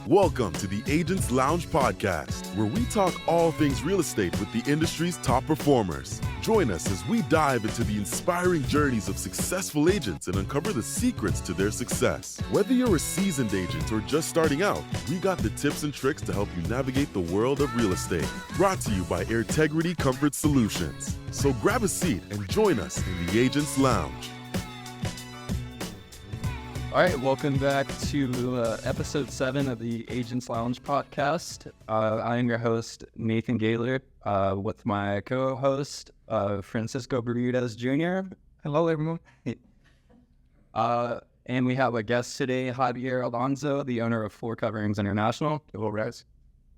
Welcome to the Agents Lounge podcast, where we talk all things real estate with the industry's top performers. Join us as we dive into the inspiring journeys of successful agents and uncover the secrets to their success. Whether you're a seasoned agent or just starting out, we got the tips and tricks to help you navigate the world of real estate. Brought to you by Airtegrity Comfort Solutions. So grab a seat and join us in the Agents Lounge. All right, welcome back to episode 7 of the Agents Lounge podcast. I am your host, Nathan Gaylor, with my co-host, Francisco Bermudez Jr. Hello, everyone. And we have a guest today, Javier Alonso, the owner of Floor Coverings International. Hello, guys.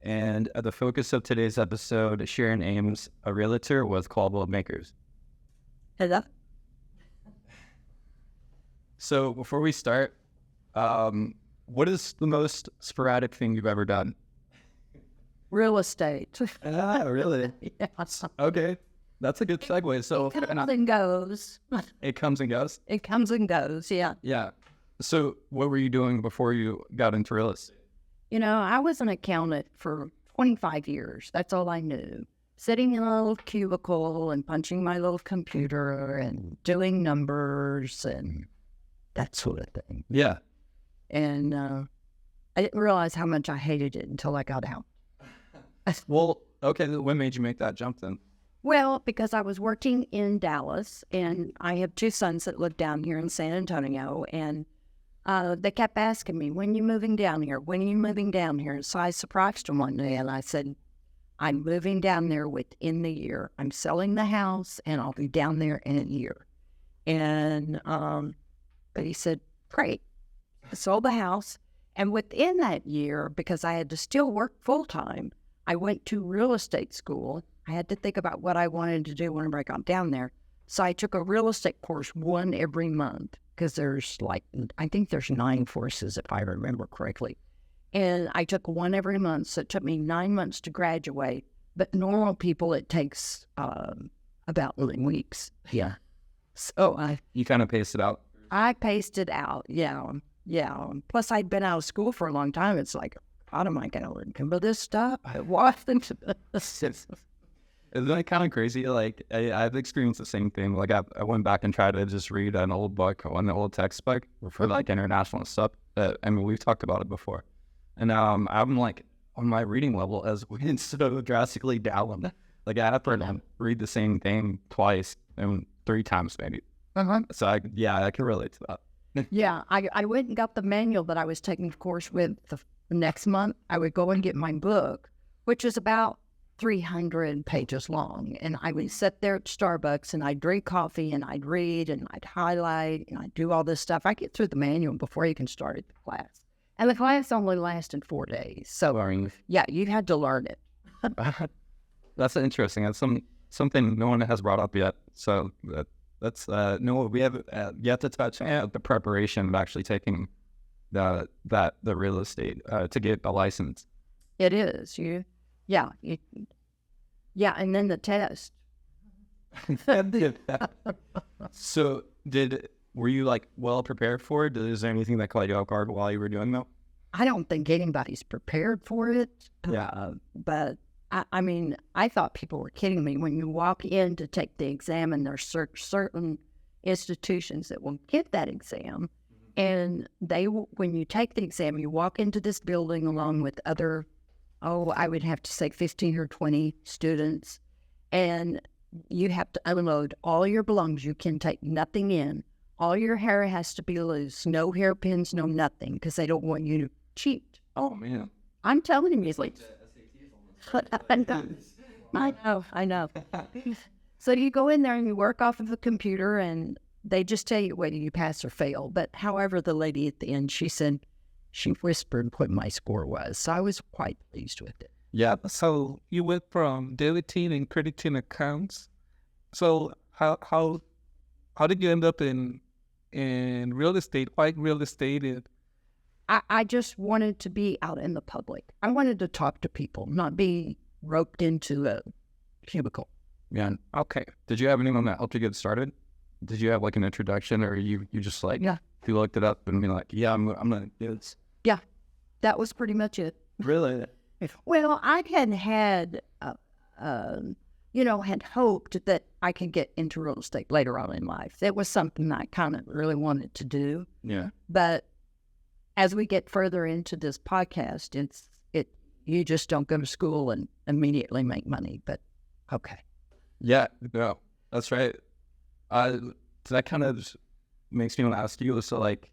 And the focus of today's episode, Sharon Ames, a realtor with Caldwell Banker. Hello. So before we start, what is the most sporadic thing you've ever done? Real estate. Really? Yes. Okay. That's a good segue. So It comes and goes. it comes and goes? It comes and goes, yeah. Yeah. So what were you doing before you got into real estate? You know, I was an accountant for 25 years. That's all I knew. Sitting in a little cubicle and punching my little computer and doing numbers and that sort of thing. Yeah. And I didn't realize how much I hated it until I got out. Well, okay. What made you make that jump then? Well, because I was working in Dallas, and I have 2 sons that live down here in San Antonio, and they kept asking me, when are you moving down here? When are you moving down here? So I surprised them one day, and I said, I'm moving down there within the year. I'm selling the house, and I'll be down there in a year. And but he said, great. I sold the house, and within that year, because I had to still work full-time, I went to real estate school. I had to think about what I wanted to do whenever I got down there. So I took a real estate course, one every month, because there's I think there's 9 courses, if I remember correctly. And I took one every month, so it took me 9 months to graduate. But normal people, it takes about 11 weeks. Yeah. So You kind of paced it out. I paced it out, yeah. Plus, I'd been out of school for a long time. It's like, how am I going to remember this stuff? What? Isn't that kind of crazy? Like, I've experienced the same thing. Like, I went back and tried to just read an old book, an old textbook for, like, international stuff. I mean, we've talked about it before. And I'm, like, on my reading level has went so drastically down. Like, I have to read the same thing twice and 3 times, maybe. So, I can relate to that. Yeah, I went and got the manual that I was taking the course with the next month. I would go and get my book, which is about 300 pages long. And I would sit there at Starbucks and I'd drink coffee and I'd read and I'd highlight and I'd do all this stuff. I get through the manual before you can start the class. And the class only lasted 4 days. So, yeah, you had to learn it. That's interesting. That's something no one has brought up yet. So, that's we have yet to touch the preparation of actually taking the real estate to get a license. It is and then the test. So were you like well prepared for it? Is there anything that caught you off guard while you were doing that? I don't think anybody's prepared for it. Yeah, but. I mean, I thought people were kidding me. When you walk in to take the exam, and there's certain institutions that will give that exam, and when you take the exam, you walk into this building along with other, I would have to say 15 or 20 students, and you have to unload all your belongings. You can take nothing in. All your hair has to be loose. No hairpins, no nothing, because they don't want you to cheat. Oh, man. I'm telling you, it's like... I know. So you go in there and you work off of the computer and they just tell you whether you pass or fail. But however, the lady at the end, she whispered what my score was. So I was quite pleased with it. Yeah. So you went from debiting and crediting accounts. So how did you end up in real estate? Why real estate? I just wanted to be out in the public. I wanted to talk to people, not be roped into a cubicle. Yeah. Okay. Did you have anyone that helped you get started? Did you have like an introduction, or you just like, Yeah. you looked it up and be like, yeah, I'm gonna do this? That was pretty much it. Really? Well, I had had hoped that I could get into real estate later on in life. That was something I kind of really wanted to do. Yeah. But as we get further into this podcast, you just don't go to school and immediately make money. But okay. Yeah, no, that's right. So that kind of makes me want to ask you. So, like,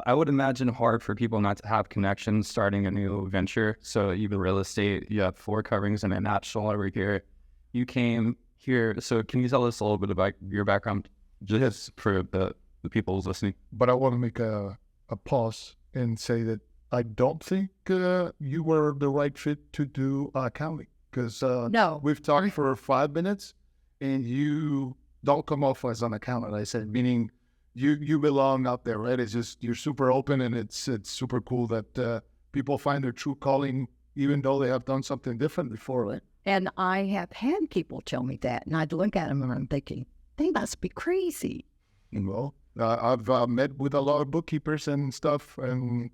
I would imagine hard for people not to have connections starting a new venture. So even real estate, you have floor coverings and a natural over here. You came here. So can you tell us a little bit about your background, just for the people who's listening? But I want to make a pause and say that I don't think you were the right fit to do accounting, because No. we've talked for 5 minutes and you don't come off as an accountant. I said, meaning you belong out there, right? It's just, you're super open, and it's super cool that people find their true calling, even though they have done something different before, right? And I have had people tell me that, and I'd look at them and I'm thinking, they must be crazy. Well, I've met with a lot of bookkeepers and stuff, and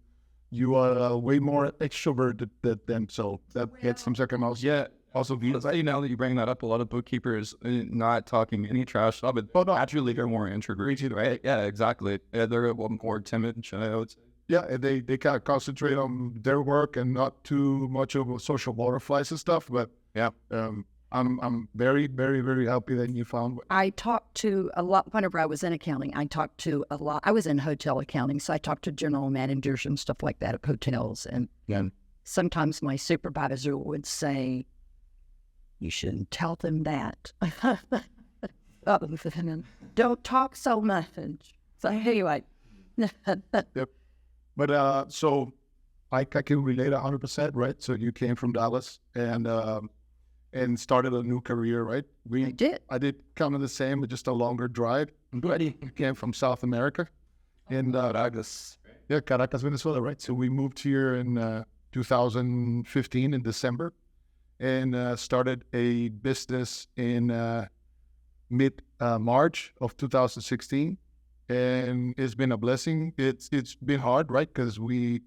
you are way more extroverted than them, so that gets some second house. Yeah. Also, Now that you bring that up, a lot of bookkeepers not talking any trash, but naturally they're more introverted, right? Yeah, exactly. Yeah, they're a little more timid, I would say. yeah, and they kind of concentrate on their work and not too much of a social butterflies and stuff. But yeah, I'm very, very, very happy that you found. I talked to a lot, whenever I was in accounting, I was in hotel accounting, so I talked to general managers and stuff like that at hotels. And sometimes my supervisor would say, you shouldn't tell them that. Don't talk so much. So anyway. Yep. But so I can relate 100%, right? So you came from Dallas and started a new career, right? I did. I did kind of the same, but just a longer drive. You came from South America, in Caracas. Yeah, Caracas, Venezuela, right? So we moved here in 2015 in December, and started a business in mid-March of 2016. And it's been a blessing. It's been hard, right? Because when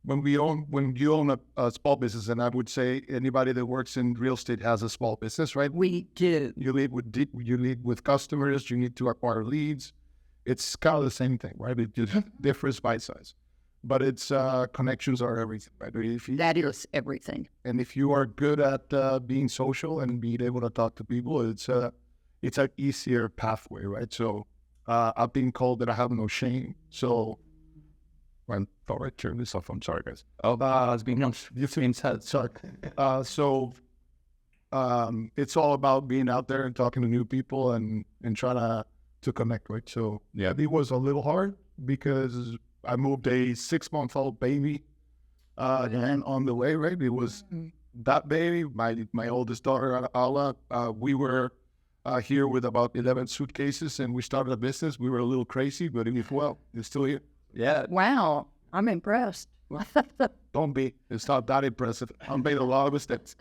you own a small business, and I would say anybody that works in real estate has a small business, right? We do. You lead with customers. You need to acquire leads. It's kind of the same thing, right? It just differs by size, but it's connections are everything, right? That is everything. And if you are good at being social and being able to talk to people, it's an easier pathway, right? So I've been called that I have no shame. So I thought I'd turn this off. I'm sorry, guys. It's being said. Sorry. So it's all about being out there and talking to new people and trying to connect, right? So yeah, it was a little hard because I moved a 6-month-old baby and on the way, right? It was that baby, my oldest daughter, Ala. We were here with about 11 suitcases, and we started a business. We were a little crazy, but it's still here. Yeah. Wow. I'm impressed. Don't be. It's not that impressive. I made a lot of mistakes.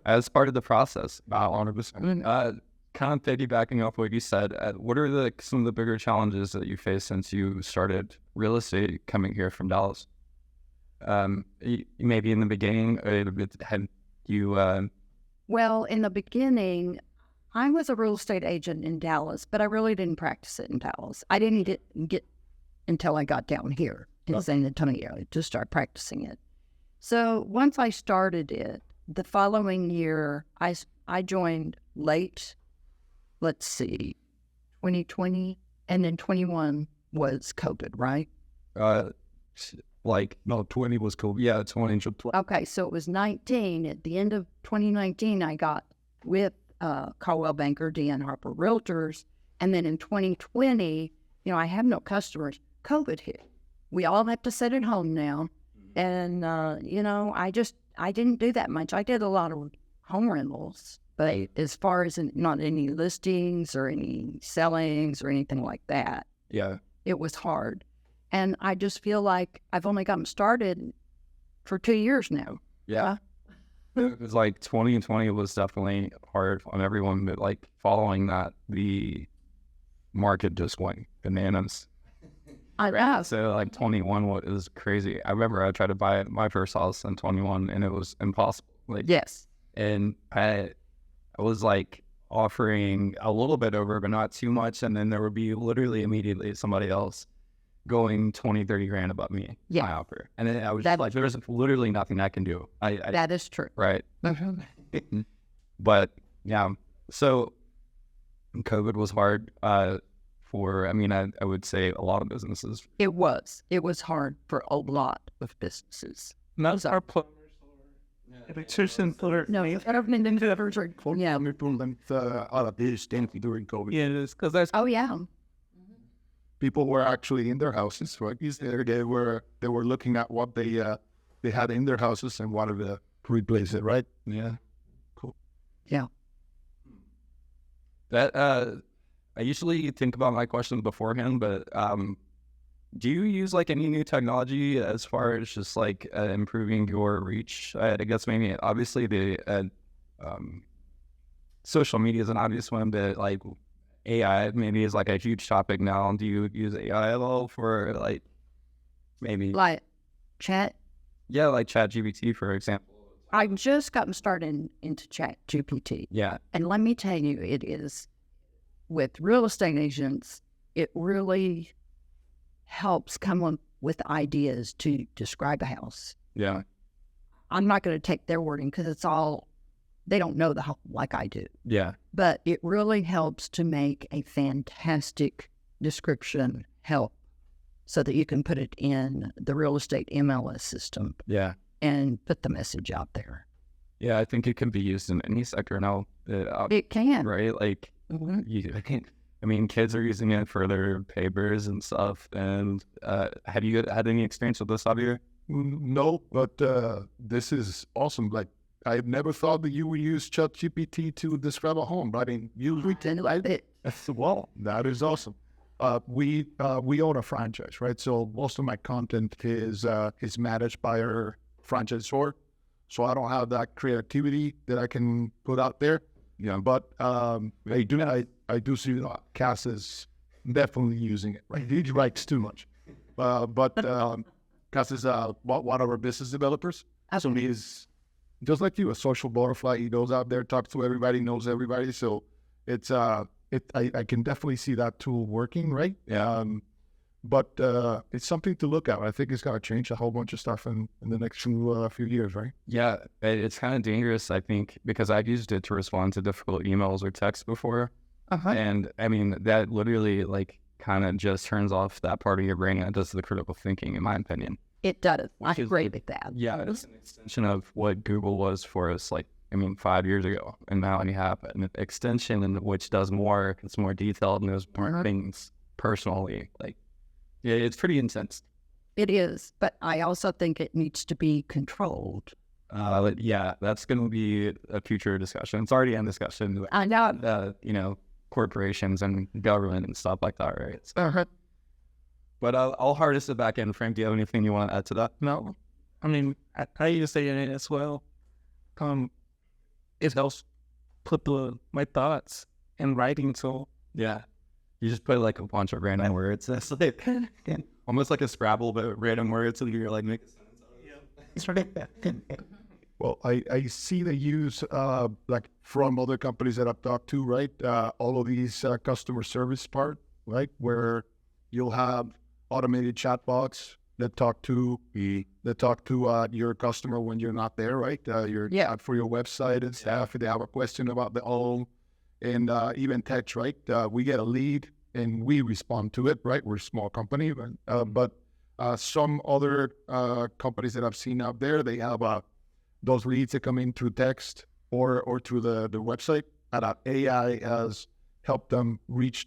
As part of the process, 100%. Kind of piggybacking off what you said, what are some of the bigger challenges that you faced since you started real estate coming here from Dallas? Maybe in the beginning, had you... Well, in the beginning, I was a real estate agent in Dallas, but I really didn't practice it in Dallas. I didn't get until I got down here in San Antonio to start practicing it. So once I started it, the following year, I joined late, 2020, and then 21 was COVID, right? No, 20 was COVID. Yeah, 20. Okay, so it was 19. At the end of 2019, I got with Caldwell Banker, D.N. Harper Realtors, and then in 2020, I have no customers. COVID hit. We all have to sit at home now, and I didn't do that much. I did a lot of home rentals, but as far as not any listings or any sellings or anything like that, it was hard. And I just feel like I've only gotten started for 2 years now. Yeah. It was like 2020 was definitely hard on everyone, but following that, the market just went bananas. I know. So like 21 was crazy. I remember I tried to buy my first house in 21 and it was impossible. Like, Yes. and I was like offering a little bit over, but not too much. And then there would be literally immediately somebody else going 20, 30 grand above me. Yeah. My offer. And then I was just like, there's literally nothing I can do. That is true. Right. But yeah, so COVID was hard I would say a lot of businesses. It was hard for a lot of businesses. Not our plumbers or electricians or No, I don't mean to ever drink. Yeah. All of this during COVID. yeah, because that's Oh, yeah. People were actually in their houses, right? They were looking at what they had in their houses and wanted to replace it, right? Yeah. Cool. Yeah. That I usually think about my questions beforehand, but do you use like any new technology as far as just like improving your reach? I guess maybe obviously the social media is an obvious one, but like AI maybe is like a huge topic now. Do you use AI at all for like maybe Like Chat. yeah, like Chat GPT, for example? I've just gotten started into Chat GPT. Yeah. And let me tell you, it is, with real estate agents, it really helps come up with ideas to describe a house. Yeah. I'm not going to take their wording because it's all, they don't know the house like I do. Yeah. But it really helps to make a fantastic description help so that you can put it in the real estate MLS system Yeah. and put the message out there. Yeah. I think it can be used in any sector now. It can. Right. Like, kids are using it for their papers and stuff. And have you had any experience with this, Javier? No, but this is awesome. Like, I've never thought that you would use Chat GPT to describe a home. I mean, well, that is awesome. We own a franchise, right? So most of my content is managed by our franchisor. So I don't have that creativity that I can put out there. Yeah, but I do see Cass is definitely using it. Right, he writes too much, but Cass is one of our business developers. Okay. So he's just like you, a social butterfly. He goes out there, talks to everybody, knows everybody. So it's I can definitely see that tool working, right? But it's something to look at. I think it's going to change a whole bunch of stuff in the next few years, right? Yeah, it's kind of dangerous, I think, because I've used it to respond to difficult emails or texts before. And I mean, that literally like kind of just turns off that part of your brain that does the critical thinking, in my opinion. It does. I Which is- agree with that. Yeah, it's an extension of what Google was for us, 5 years ago. And now you have an extension which does more, it's more detailed and there's more things personally. Yeah, it's pretty intense. It is, but I also think it needs to be controlled. Yeah, that's going to be a future discussion. It's already in discussion. I know. Corporations and government and stuff like that, right? So, but I'll harness it back in. Frank, do you have anything you want to add to that? no. I mean, I use AI as well. It helps put my thoughts in writing. So Yeah. You just put like a bunch of random words. It's like, almost like a Scrabble, but random words, and you're like, make a sentence. Well, I see the use like from other companies that I've talked to, right? All of these customer service part, right? Where you'll have automated chatbots that talk to your customer when you're not there, right? For your website and stuff. If they have a question about the home, and even text, right? We get a lead and we respond to it, right? We're a small company, but some other companies that I've seen out there, they have those leads that come in through text or through the website, and AI has helped them reach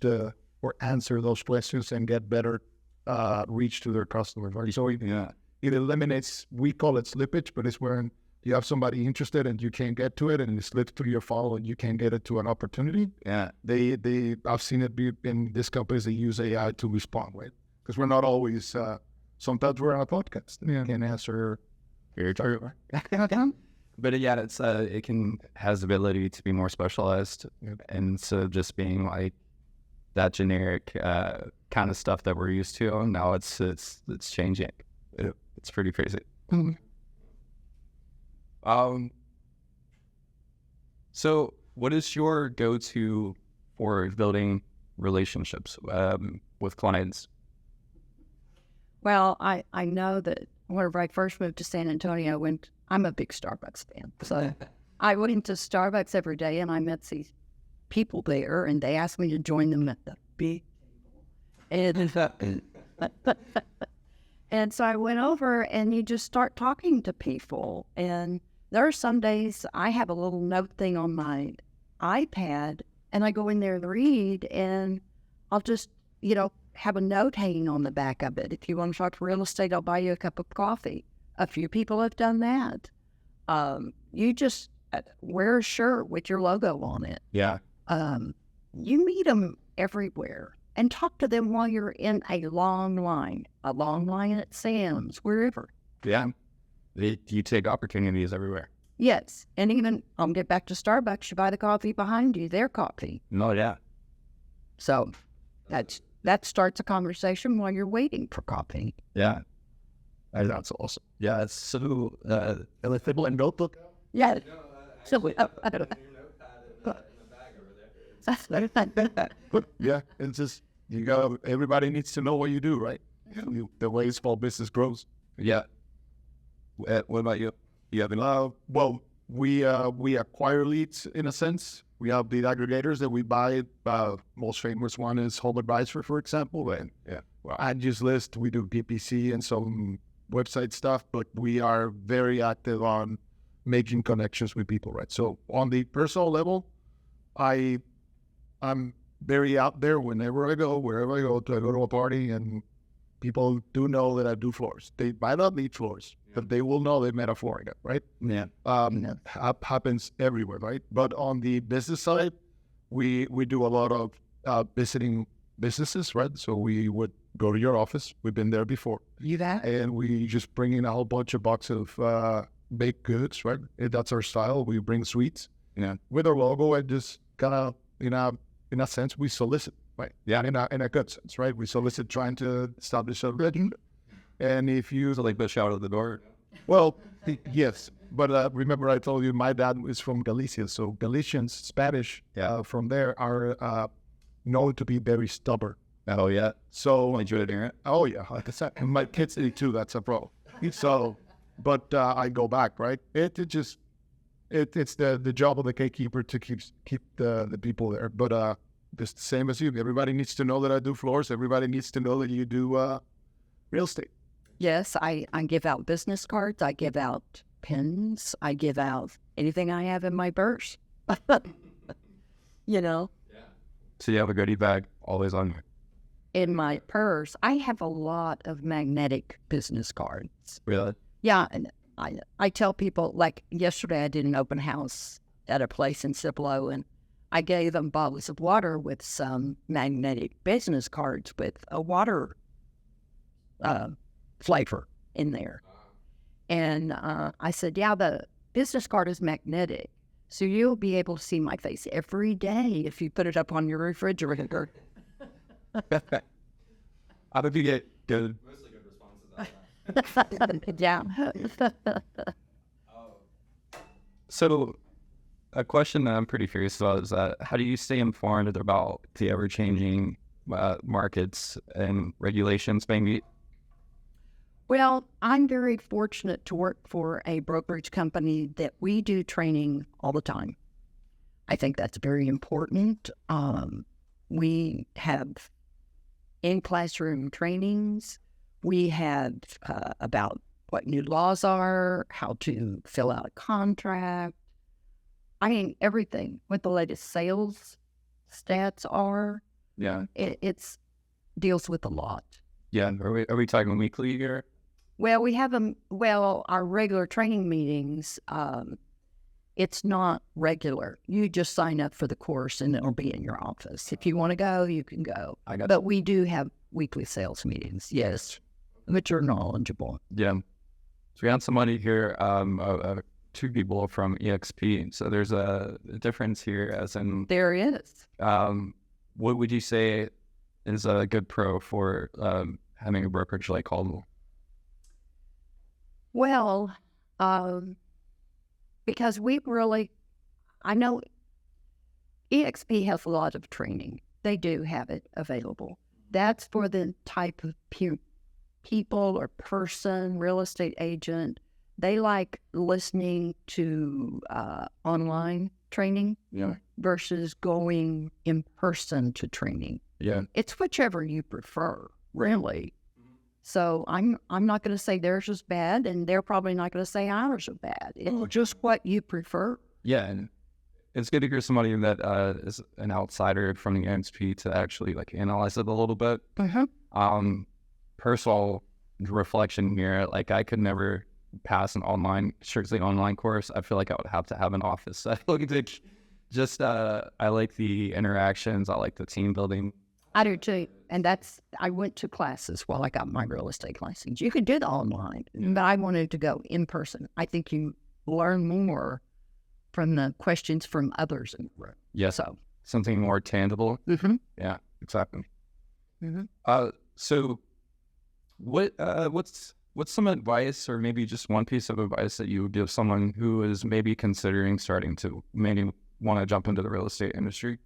or answer those questions and get better reach to their customers, right? So it eliminates, we call it slippage, but it's when you have somebody interested and you can't get to it, and it slips through your funnel and you can't get it to an opportunity. Yeah, I've seen it be in these companies that use AI to respond, right? Because we're not always. Sometimes we're on a podcast and can't answer. But yeah, has the ability to be more specialized, and so just being like that generic kind of stuff that we're used to. Now it's changing. It's pretty crazy. So what is your go-to for building relationships with clients? Well, I know that whenever I first moved to San Antonio, I'm a big Starbucks fan. So I went into Starbucks every day and I met these people there and they asked me to join them at the big table. And so I went over and you just start talking to people. And there are some days I have a little note thing on my iPad and I go in there and read and I'll just, have a note hanging on the back of it. If you want to talk real estate, I'll buy you a cup of coffee. A few people have done that. You just wear a shirt with your logo on it. Yeah. You meet them everywhere and talk to them while you're in a long line at Sam's, wherever. Yeah. You take opportunities everywhere. Yes. And even, I'll get back to Starbucks, you buy the coffee behind you, their coffee. No, yeah. So that starts a conversation while you're waiting for coffee. Yeah. That's awesome. Yeah, it's so Electable and notebook. Yeah. Yeah, it's just everybody needs to know what you do, right? The way small business grows. Yeah. What about you? You have any? Well, we acquire leads in a sense. We have lead aggregators that we buy. Most famous one is HomeBuyers, for example. And Angie's List. We do PPC and some website stuff, but we are very active on making connections with people, right? So on the personal level, I'm very out there whenever I go, wherever I go to a party, and people do know that I do floors. They might not need floors, but they will know they met a flooring guy, right? Yeah. Happens everywhere, right? But on the business side, we do a lot of visiting businesses, right? So we would go to your office. We've been there before. And we just bring in a whole bunch of boxes of baked goods, right? That's our style. We bring sweets with our logo and just kind of, in a sense, we solicit, right? Yeah. In a good sense, right? We solicit trying to establish a legend. And if you... So like push out of the door? Well, yes. But remember I told you my dad is from Galicia. So Galicians, Spanish, from there are known to be very stubborn. Oh, yeah. So... Did you hear it? Oh, yeah. Like I said, my kids did too. That's a pro. So, but I go back, right? It's the job of the gatekeeper to keep the people there. But just the same as you. Everybody needs to know that I do floors. Everybody needs to know that you do real estate. Yes, I give out business cards. I give out pins. I give out anything I have in my purse. Yeah. So you have a goodie bag always on you. In my purse, I have a lot of magnetic business cards. Really? Yeah, and I tell people, like yesterday I did an open house at a place in Cipolo, and I gave them bottles of water with some magnetic business cards with a water flavor in there. And I said, yeah, the business card is magnetic, so you'll be able to see my face every day if you put it up on your refrigerator. How did you get good? Mostly good responses out of that. Yeah. So a question that I'm pretty curious about is how do you stay informed about the ever-changing markets and regulations maybe? Well, I'm very fortunate to work for a brokerage company that we do training all the time. I think that's very important. We have in-classroom trainings. We have about what new laws are, how to fill out a contract. I mean, everything. What the latest sales stats are. Yeah. It's deals with a lot. Yeah. Are we talking weekly here? Well, we have them. Well, our regular training meetings, it's not regular. You just sign up for the course and it'll be in your office. If you want to go, you can go. But we do have weekly sales meetings, yes, which are knowledgeable. Yeah. So we had somebody here, two people from EXP. So there's a difference here as in... There is. what would you say is a good pro for having a brokerage like Caldwell? Well, because I know EXP has a lot of training. They do have it available. That's for the type of people or person, real estate agent. They like listening to online training versus going in person to training. Yeah. It's whichever you prefer, really. So I'm not going to say theirs is bad, and they're probably not going to say ours are bad. It's just what you prefer. Yeah, and it's good to hear somebody that is an outsider from the NSP to actually like analyze it a little bit. Personal reflection here, like I could never pass an strictly online course. I feel like I would have to have an office. I like the interactions. I like the team building. I do too. And I went to classes while I got my real estate license. You could do the online, but I wanted to go in person. I think you learn more from the questions from others. Yes. So something more tangible. Yeah, exactly. So what's some advice, or maybe just one piece of advice that you would give someone who is maybe considering starting to maybe want to jump into the real estate industry?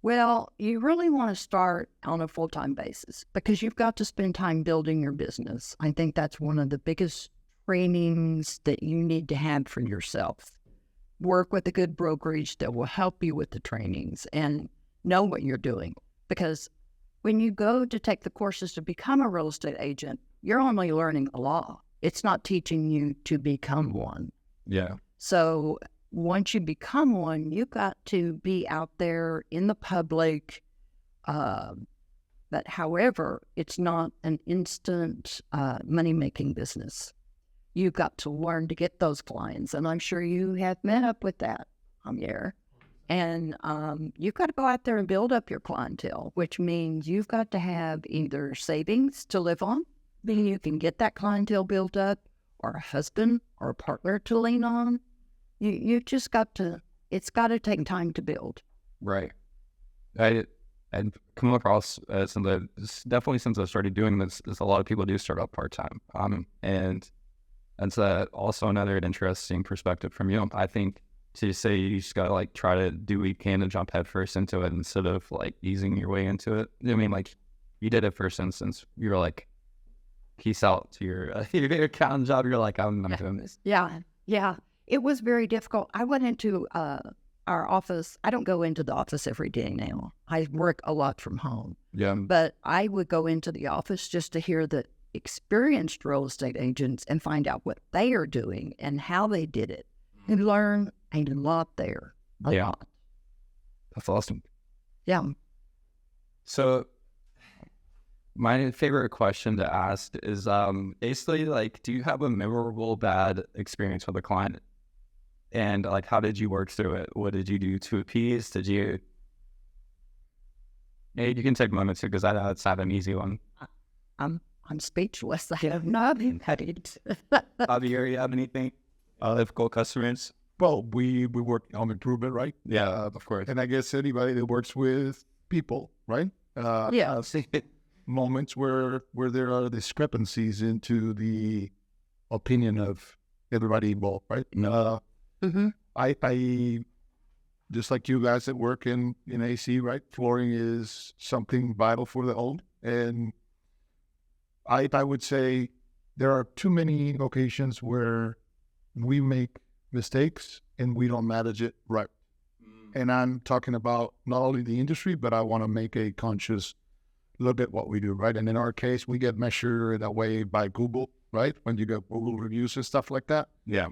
Well, you really want to start on a full-time basis because you've got to spend time building your business. I think that's one of the biggest trainings that you need to have for yourself. Work with a good brokerage that will help you with the trainings and know what you're doing. Because when you go to take the courses to become a real estate agent, you're only learning the law. It's not teaching you to become one. Yeah. So once you become one, you've got to be out there in the public. But however, it's not an instant money-making business. You've got to learn to get those clients. And I'm sure you have met up with that, Javier. And you've got to go out there and build up your clientele, which means you've got to have either savings to live on, then you can get that clientele built up, or a husband or a partner to lean on. You just got to, it's got to take time to build. Right. I've come across, definitely since I started doing this, a lot of people do start out part-time. And that's also another interesting perspective from you. I think to say you just got to like try to do what you can to jump headfirst into it instead of like easing your way into it. I mean, like you did it first instance. You were like, peace out to your accountant job. You're like, I'm not doing this. Yeah. It was very difficult. I went into our office. I don't go into the office every day now. I work a lot from home. Yeah. But I would go into the office just to hear the experienced real estate agents and find out what they are doing and how they did it, and learn a lot there. A lot. That's awesome. Yeah. So my favorite question to ask is basically like, do you have a memorable bad experience with a client? And like, how did you work through it? What did you do to appease? Did you? Hey, you can take moments because that's not an easy one. I'm speechless. I have nothing. Javier, you have anything? Difficult customers? Well, we work on improvement, right? Yeah, of course. And I guess anybody that works with people, right? Yeah. Moments where there are discrepancies into the opinion of everybody involved, right? I just like you guys that work in AC, right? Flooring is something vital for the home, and I would say there are too many occasions where we make mistakes and we don't manage it right. And I'm talking about not only the industry, but I want to make a conscious look at what we do, right? And in our case, we get measured that way by Google, right? When you get Google reviews and stuff like that. Yeah.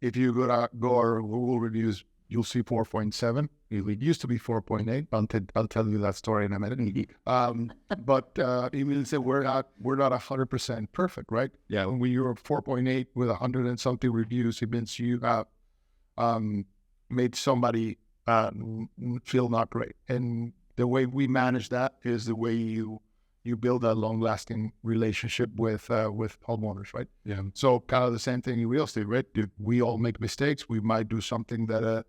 If you go our Google reviews, you'll see 4.7. It used to be 4.8. I'll tell you that story in a minute. But it means that we're not 100% perfect, right? Yeah. When you're 4.8 with 100 and something reviews, it means you have made somebody feel not great. And the way we manage that is the way you build a long-lasting relationship with homeowners, right? Yeah. So kind of the same thing in real estate, right? We all make mistakes. We might do something that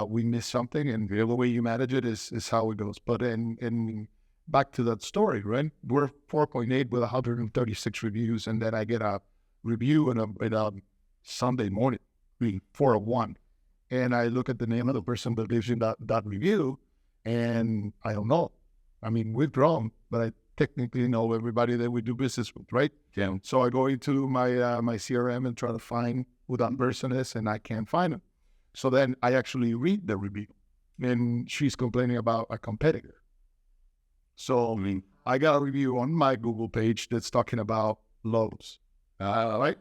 we miss something, and the other way you manage it is how it goes. But in back to that story, right? We're 4.8 with 136 reviews, and then I get a review in a Sunday morning, 401, and I look at the name of the person that lives in that review, and I don't know. I mean, we've grown, but I technically know everybody that we do business with, right? Yeah. So I go into my CRM and try to find who that person is, and I can't find him. So then I actually read the review, and she's complaining about a competitor. So I got a review on my Google page that's talking about Lowe's, right?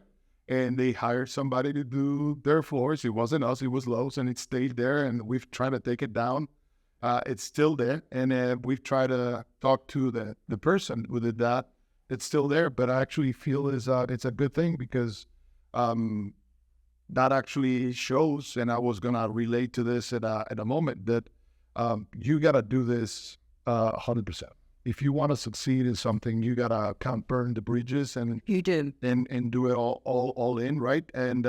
And they hired somebody to do their floors. It wasn't us, it was Lowe's, and it stayed there, and we've tried to take it down. It's still there, and we've tried to talk to the person who did that. It's still there, but I actually feel it's a good thing, because that actually shows, and I was going to relate to this at a moment, that you got to do this 100%. If you want to succeed in something, you got to can't burn the bridges, and You do. and do it all in, right? And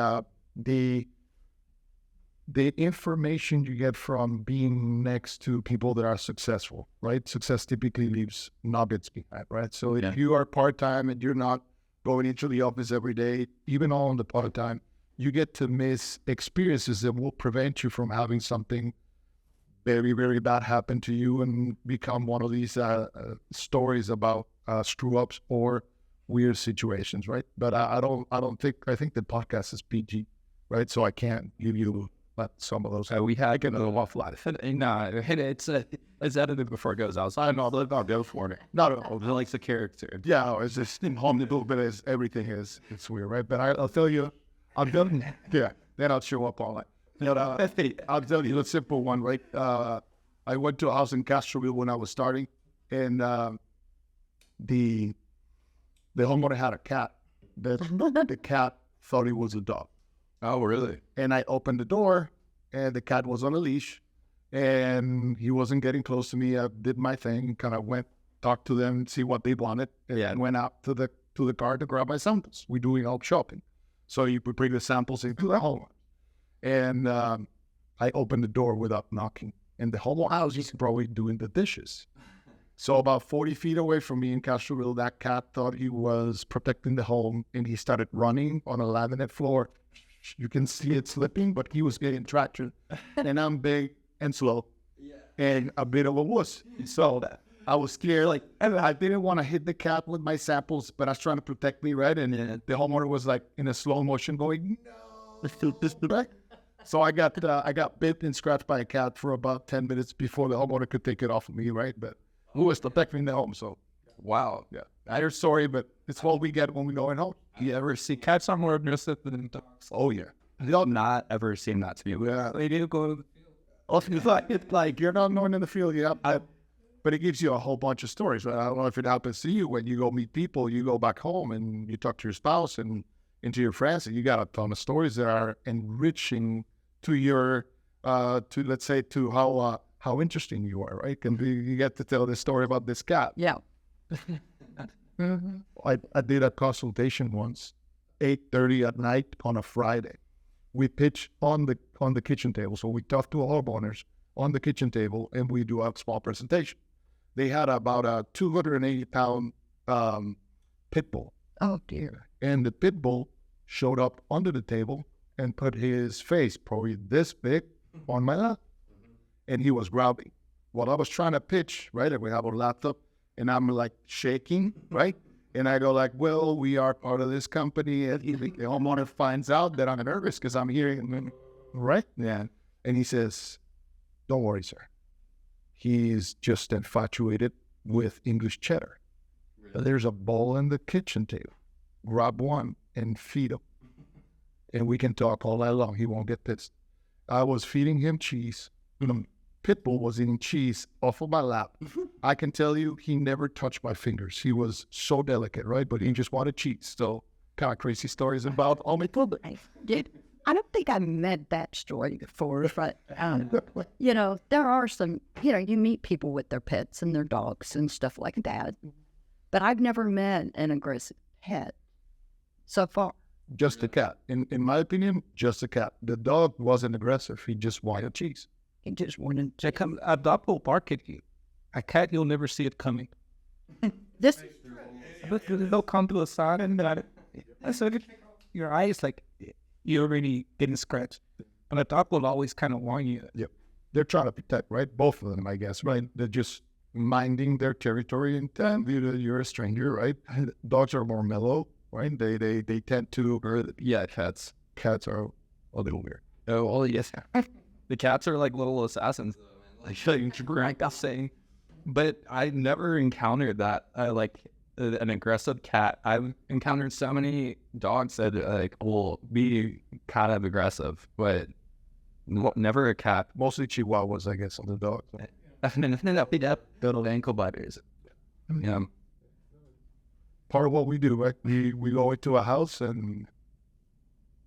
the information you get from being next to people that are successful, right? Success typically leaves nuggets behind, right? So if you are part-time and you're not going into the office every day, even on the part-time, you get to miss experiences that will prevent you from having something very, very bad happen to you and become one of these stories about screw-ups or weird situations, right? But I think the podcast is PG, right? So I can't give you some of those. We had a little offline. No, it's edited before it goes outside. No, go for it. No, It likes the character. yeah, it's just in home a little bit as everything is. It's weird, right? But I'll tell you, I'm done. Yeah, then I'll show up all night. But, I'll tell you a simple one, right? I went to a house in Castroville when I was starting, and the homeowner had a cat. The cat thought it was a dog. Oh, really? And I opened the door, and the cat was on a leash, and he wasn't getting close to me. I did my thing, kind of went, talked to them, see what they wanted, and went out to the car to grab my samples. We're doing all shopping. So you would bring the samples into the home. And I opened the door without knocking, and the homeowner was probably doing the dishes. So about 40 feet away from me in Castroville, that cat thought he was protecting the home, and he started running on a laminate floor. You can see it slipping, but he was getting traction. And I'm big and slow and a bit of a wuss. So I was scared. I didn't want to hit the cat with my samples, but I was trying to protect me, right? And the homeowner was like in a slow motion going, no. So I got bit and scratched by a cat for about 10 minutes before the homeowner could take it off of me, right? But who was protecting the home? So Wow. yeah, I'm sorry, but it's what we get when we go in home. You ever see Cats are more aggressive than dogs. Oh yeah. I've not ever seen that to be. Yeah. They do go to the field. It's like you're not known in the field, but it gives you a whole bunch of stories. Right? I don't know if it happens to you when you go meet people, you go back home and you talk to your spouse and to your friends, and you got a ton of stories that are enriching to your, to let's say, to how interesting you are, right? And you get to tell this story about this cat. Yeah. I did a consultation once, 8:30 at night on a Friday. We pitch on the kitchen table. So we talk to homeowners on the kitchen table, and we do a small presentation. They had about a 280-pound pit bull. Oh, dear. And the pit bull showed up under the table and put his face, probably this big, on my lap. And he was growling. Well, I was trying to pitch, right? And we have a laptop, and I'm like shaking, right? And I go like, well, we are part of this company. And the homeowner finds out that I'm nervous because I'm hearing, right? Yeah. And he says, don't worry, sir. He's just infatuated with English cheddar. Really? There's a bowl in the kitchen table. Grab one and feed him. And we can talk all night long. He won't get pissed. I was feeding him cheese. The pit bull was eating cheese off of my lap. I can tell you, he never touched my fingers. He was so delicate, right? But he just wanted cheese. So kind of crazy stories about all my food. I don't think I met that story before, but, there are some, you meet people with their pets and their dogs and stuff like that. But I've never met an aggressive pet so far. Just a cat. In my opinion, just a cat. The dog wasn't aggressive. He just wanted cheese. He just wanted They come a dog will bark at you. A cat, you'll never see it coming. this. But they'll come to the side and so your eyes like you're already getting scratched. But a dog will always kind of warn you. Yep. They're trying to protect, right? Both of them, I guess, right? They're just minding their territory, and you're a stranger, right? Dogs are more mellow, right? They tend to. Yeah, cats. Cats are a little weird. Oh, well, yes. The cats are like little assassins, though, man. Like I'm saying. But I never encountered that, an aggressive cat. I've encountered so many dogs that will be kind of aggressive, but never a cat. Mostly Chihuahuas, I guess, on the dogs. Little ankle biters. Yeah. Part of what we do, right? We go into a house and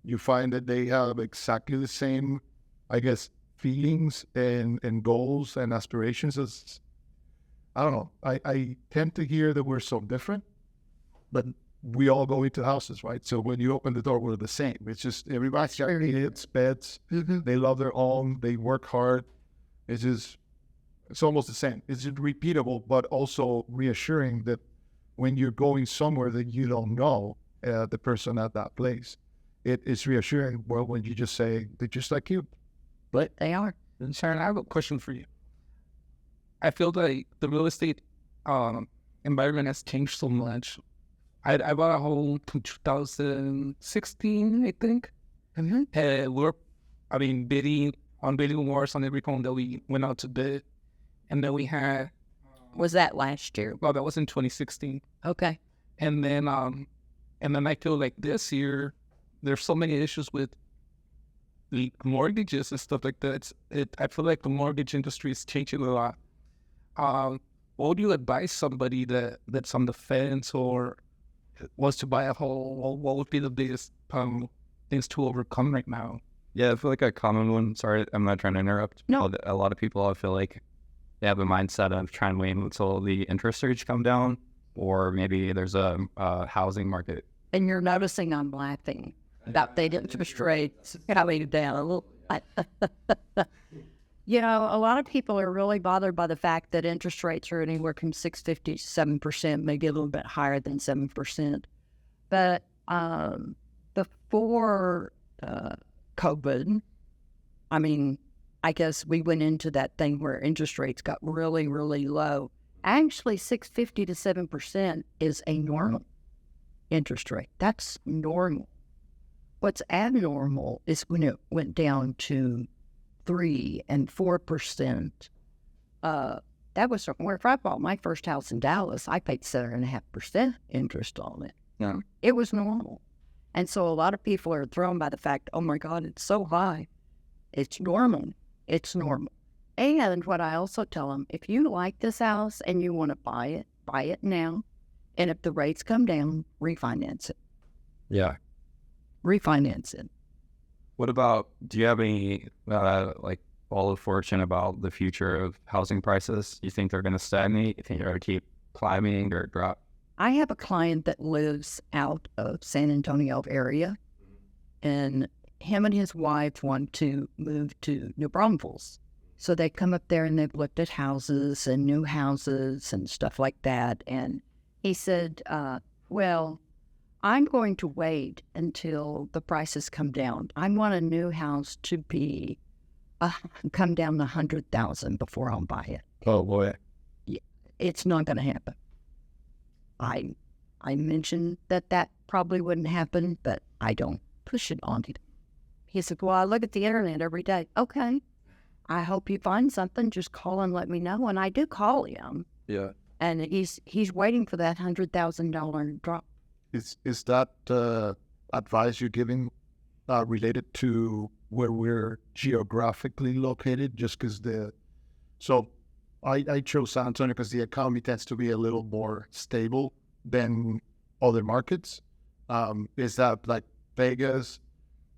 you find that they have exactly the same, I guess, feelings and goals and aspirations as, I don't know. I tend to hear that we're so different, but we all go into houses, right? So when you open the door, we're the same. It's just everybody's got kids, pets. They love their home. They work hard. It's almost the same. It's just repeatable, but also reassuring that when you're going somewhere that you don't know the person at that place, it is reassuring. Well, when you just say they're just like you, But they are. And Sharon, I have a question for you. I feel like the real estate environment has changed so much. I bought a home in 2016, I think. And bidding on bidding wars on every home that we went out to bid. And then we had... Was that last year? Well, that was in 2016. Okay. And then I feel like this year, there's so many issues with the mortgages and stuff like that. I feel like the mortgage industry is changing a lot. What would you advise somebody that's on the fence or wants to buy a home? What would be the biggest things to overcome right now? Yeah, I feel like a common one. Sorry, I'm not trying to interrupt. No. A lot of people, I feel like, they have a mindset of trying to wait until the interest rates come down, or maybe there's a housing market. And you're noticing I'm laughing about the interest rates coming down a little. You know, a lot of people are really bothered by the fact that interest rates are anywhere from 6.50 to 7%, maybe a little bit higher than 7%. But before COVID, I guess we went into that thing where interest rates got really, really low. Actually, 6.50 to 7% is a normal interest rate. That's normal. What's abnormal is when it went down to 3% and 4%. That was where if I bought my first house in Dallas, I paid 7.5% interest on it. Yeah. It was normal. And so a lot of people are thrown by the fact, oh my God, it's so high. It's normal. It's normal. And what I also tell them, if you like this house and you want to buy it now. And if the rates come down, refinance it. Yeah. Refinance it. What about, do you have any, ball of fortune about the future of housing prices? You think they're going to stagnate? You think they're going to keep climbing or drop? I have a client that lives out of San Antonio area, and him and his wife want to move to New Braunfels. So they come up there and they've looked at houses and new houses and stuff like that. And he said, well, I'm going to wait until the prices come down. I want a new house to be come down to $100,000 before I'll buy it. Oh boy. Yeah, it's not going to happen. I mentioned that probably wouldn't happen, but I don't push it on him. He said, well, I look at the internet every day. Okay. I hope you find something. Just call and let me know. And I do call him. Yeah. And he's waiting for that $100,000 drop. Is that advice you're giving related to where we're geographically located? Just because I chose San Antonio because the economy tends to be a little more stable than other markets. Is that like Vegas?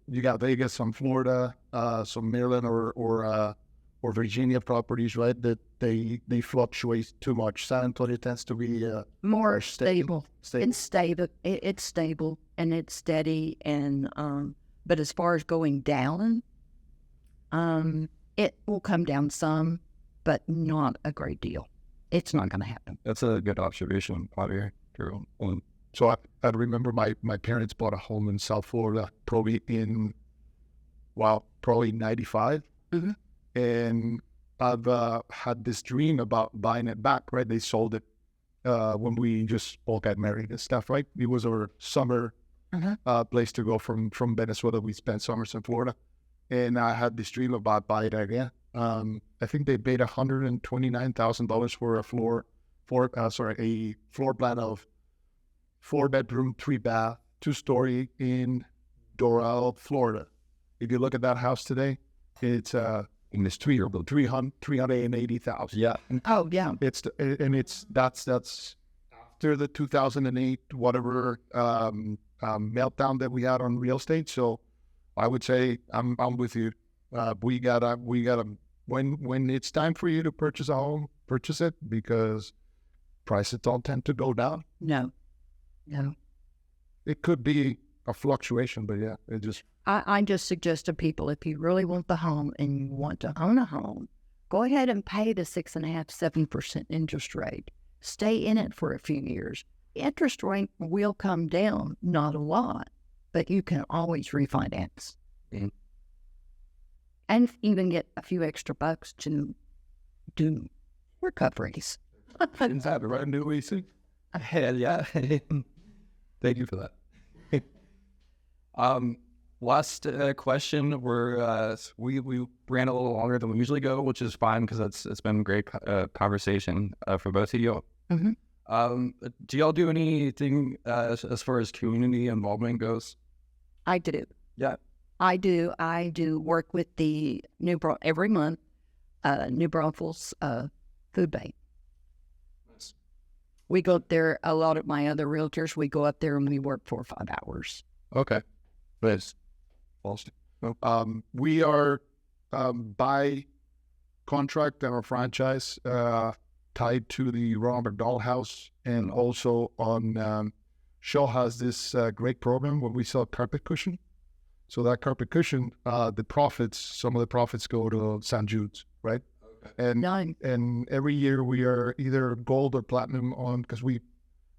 You got Vegas, some Florida, some Maryland or or Virginia properties, right? That they fluctuate too much. San Antonio tends to be more stable. Stable. It's stable. It's stable and it's steady. And but as far as going down, it will come down some, but not a great deal. It's not going to happen. That's a good observation, Javier. True. So I remember my parents bought a home in South Florida, probably in 95. Mm-hmm. And I've had this dream about buying it back, right? They sold it when we just all got married and stuff, right? It was our summer place to go from Venezuela. We spent summers in Florida. And I had this dream about buying it again. I think they paid $129,000 for a floor plan of 4-bedroom, 3-bath, 2-story in Doral, Florida. If you look at that house today, it's $380,000. Yeah. Oh yeah. That's after the 2008 whatever meltdown that we had on real estate. So I would say I'm with you. We gotta when it's time for you to purchase a home, purchase it, because prices don't tend to go down. No. It could be a fluctuation, but yeah, it just. I just suggest to people, if you really want the home and you want to own a home, go ahead and pay the 6.5-7% interest rate. Stay in it for a few years. Interest rate will come down, not a lot, but you can always refinance. Mm-hmm. And even get a few extra bucks to do recoveries. Is that right? New easy? Hell yeah. Thank you for that. Last question. We ran a little longer than we usually go, which is fine because it's been a great conversation for both of you. Mm-hmm. Do y'all do anything as far as community involvement goes? I do. Yeah. I do work with the every month, New Braunfels food bank. Nice. We go up there, a lot of my other realtors, we go up there and we work 4 or 5 hours. Okay. Nice. We are by contract and our franchise tied to the Ronald McDonald House, and also on Shaw has this great program where we sell carpet cushion. So that carpet cushion, some of the profits go to St. Jude's, right? Okay. And every year we are either gold or platinum on, because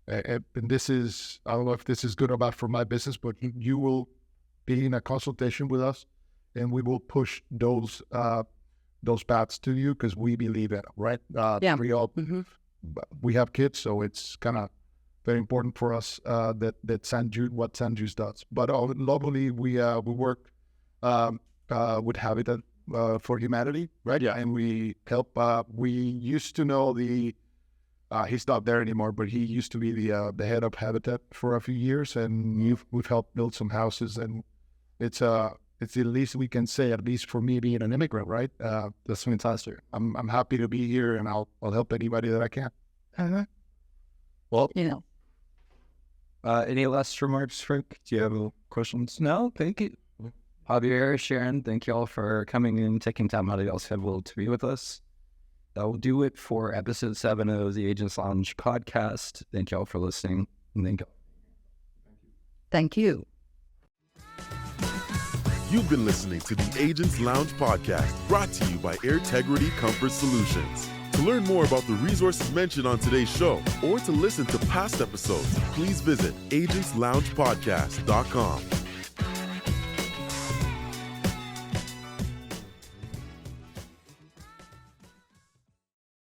and this is, I don't know if this is good or bad for my business, but you will be in a consultation with us, and we will push those paths to you because we believe in it, right? Yeah. We have kids, so it's kind of very important for us that St. Jude, what St. Jude does. But locally, we work with Habitat for Humanity, right? Yeah. And we help. We used to know he's not there anymore, but he used to be the head of Habitat for a few years, and we've helped build some houses, and it's the least we can say, at least for me being an immigrant, right? That's fantastic. I'm happy to be here, and I'll help anybody that I can. Well, Yeah. Any last remarks, Frank? Do you have questions? No, thank you. Javier, Sharon, thank you all for coming in, taking time out of y'all's schedule to be with us. That will do it for episode 7 of the Agents Lounge podcast. Thank you all for listening. And Thank you. You've been listening to the Agents Lounge podcast, brought to you by Airtegrity Comfort Solutions. To learn more about the resources mentioned on today's show, or to listen to past episodes, please visit agentsloungepodcast.com.